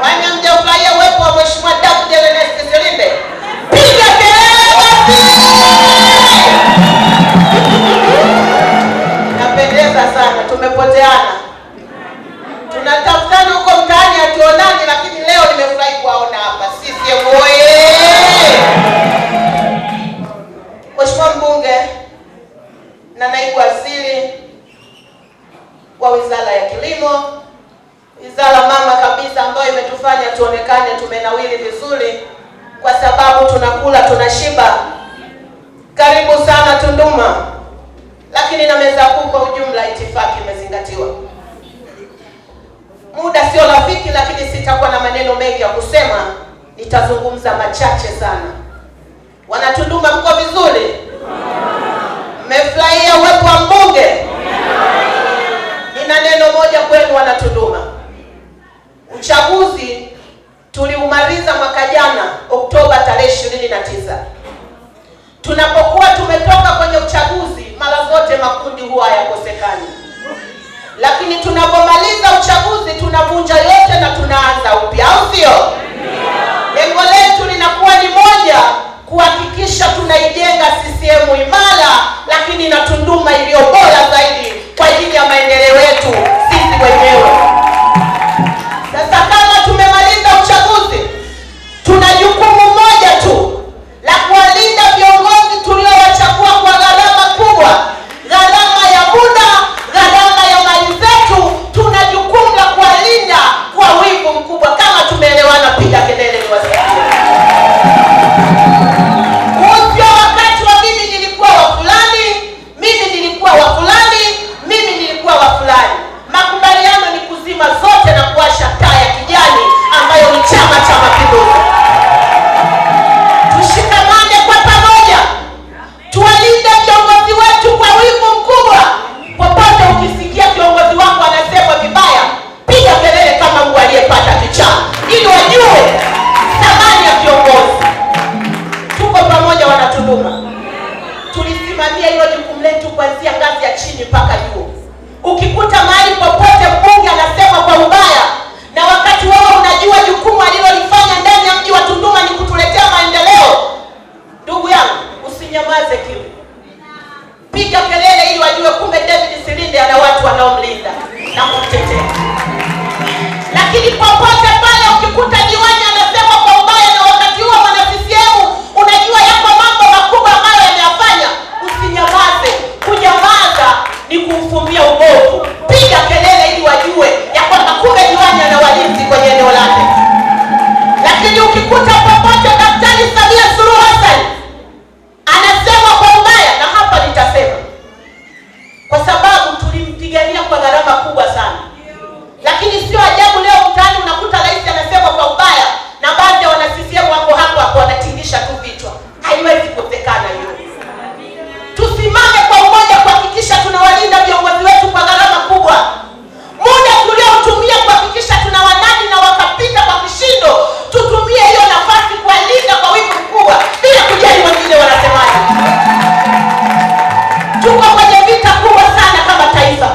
Wani mjafurahia uwepo wa Mheshimiwa Daudi Ernest Silinde? Piga kelele basi. Napendeza sana, tumepoteana. Tunatafutana huko mtaani hatuonani, lakini leo nimefurahi kuwaona hapa. CCM oye! Mheshimiwa mbunge na naibu waziri wa Wizara ya Kilimo, wizara mama kabisa ambayo imetufanya tuonekane tumenawili vizuri kwa sababu tunakula tunashiba. Karibu sana Tunduma. Lakini na meza kuu kwa ujumla itifaki imezingatiwa. Muda sio rafiki, lakini sitakuwa na maneno mengi ya kusema, nitazungumza machache sana. Wana Tunduma mko vizuri? Mmefurahia uwepo wa mbunge? Nina neno moja kwenu wana Tunduma. Uchaguzi tuliumaliza mwaka jana Oktoba tarehe 29. Tunapokuwa tumetoka kwenye uchaguzi, mara zote makundi huwa hayakosekani. Lakini tunapomaliza uchaguzi tunavunja yote na tunaanza upya, au sio? Lengo letu linakuwa ni moja, kuhakikisha tunaijenga CCM imara, lakini na Tunduma iliyo bora zaidi kwa ajili ya maendeleo yetu sisi wenyewe. Sasa kama tumemaliza uchaguzi, tuna jukumu moja tu la kuwalinda viongozi tuliowachagua kwa gharama kubwa, gharama ya muda, gharama ya mali zetu. Tuna jukumu la kuwalinda kwa wivu mkubwa. Kama tumeelewana, piga kelele niwasikie. Usio wakati wa mimi nilikuwa wa fulani, mimi nilikuwa wa fulani, mimi nilikuwa wa fulani. Makubaliano ni kuzima zote na kuwasha taa ya kijani ambayo ni Chama cha Mapinduzi. Tushikamane kwa pamoja, tuwalinde viongozi wetu kwa wivu mkubwa. Popote ukisikia kiongozi wako anasema vibaya, piga kelele kama mtu aliyepata kichaa, ili wajue thamani ya viongozi. Tuko pamoja wana Tunduma. Tulisimamia hilo jukumu letu kuanzia ngazi ya chini mpaka juu. Ukikuta mahali popote mbunge anasema kwa ubaya, na wakati wewe unajua jukumu alilolifanya ndani ya mji wa Tunduma ni kutuletea maendeleo, ndugu yangu, usinyamaze kimya. Piga kelele ili wajue kumbe David Silinde ana watu wanaomlinda na kumtetea. Lakini popote pale ukikuta diwani anasema kwa ubaya, na wakati huo mwana CCM unajua yako mambo makubwa ambayo yameyafanya, usinyamaze. Kunyamaza ni kuufumbia ubovu. Piga kelele ili wajue ya kwamba kumbe diwani ana walinzi kwenye eneo lake. Lakini ukikuta popote Daktari Samia Suluhu Hassan anasema kwa ubaya, na hapa nitasema kwa sababu tulimpigania kwa gharama kubwa sana. Lakini sio ajabu leo mtaani unakuta rais anasema kwa ubaya na baadhi ya wana CCM wako hapo hapo wanatingisha tu vichwa. Haiwezi kutekana hiyo. Tusimame kwa umoja kuhakikisha tunawalinda viongozi wetu kwa gharama kubwa. Muda tuliotumia kuhakikisha tunawanadi na wakapita kwa kishindo, tutumie hiyo nafasi kuwalinda kwa wivu mkubwa bila kujali wengine wanasemaje. Tuko kwenye vita kubwa sana kama taifa.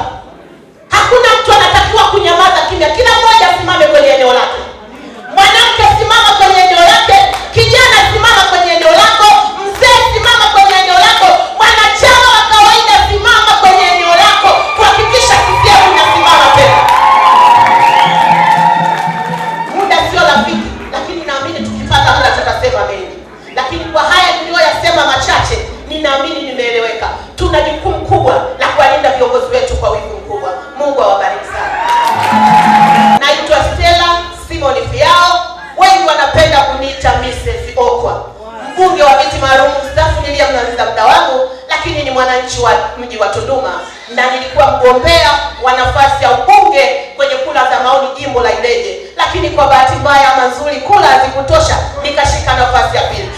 Hakuna mtu anatakiwa kunyamaza kimya. Kila mmoja asimame kwenye eneo lake. Mwanamke simama kwenye eneo lake, kijana simama kwenye eneo lako, mzee simama kwenye eneo lako, mwanachama wa kawaida simama kwenye eneo lako, kuhakikisha CCM inasimama tena. Muda sio rafiki, lakini naamini tukipata muda tutasema mengi. Lakini kwa haya niliyoyasema machache, ninaamini nimeeleweka. Tuna jukumu kubwa la kuwalinda viongozi wetu kwa wivu mkubwa. Mungu awabariki sana. Naitwa Stella Simon Fiao, wengi wanapenda kuniita Mrs. Okwa. Mbunge wa viti maalum mstaafu niliyemaliza muda wangu, lakini ni mwananchi wa mji wa Tunduma na nilikuwa mgombea wa nafasi ya ubunge kwenye kura za maoni jimbo la Ileje. Lakini kwa bahati mbaya ama nzuri kura hazikutosha, nikashika nafasi ya pili.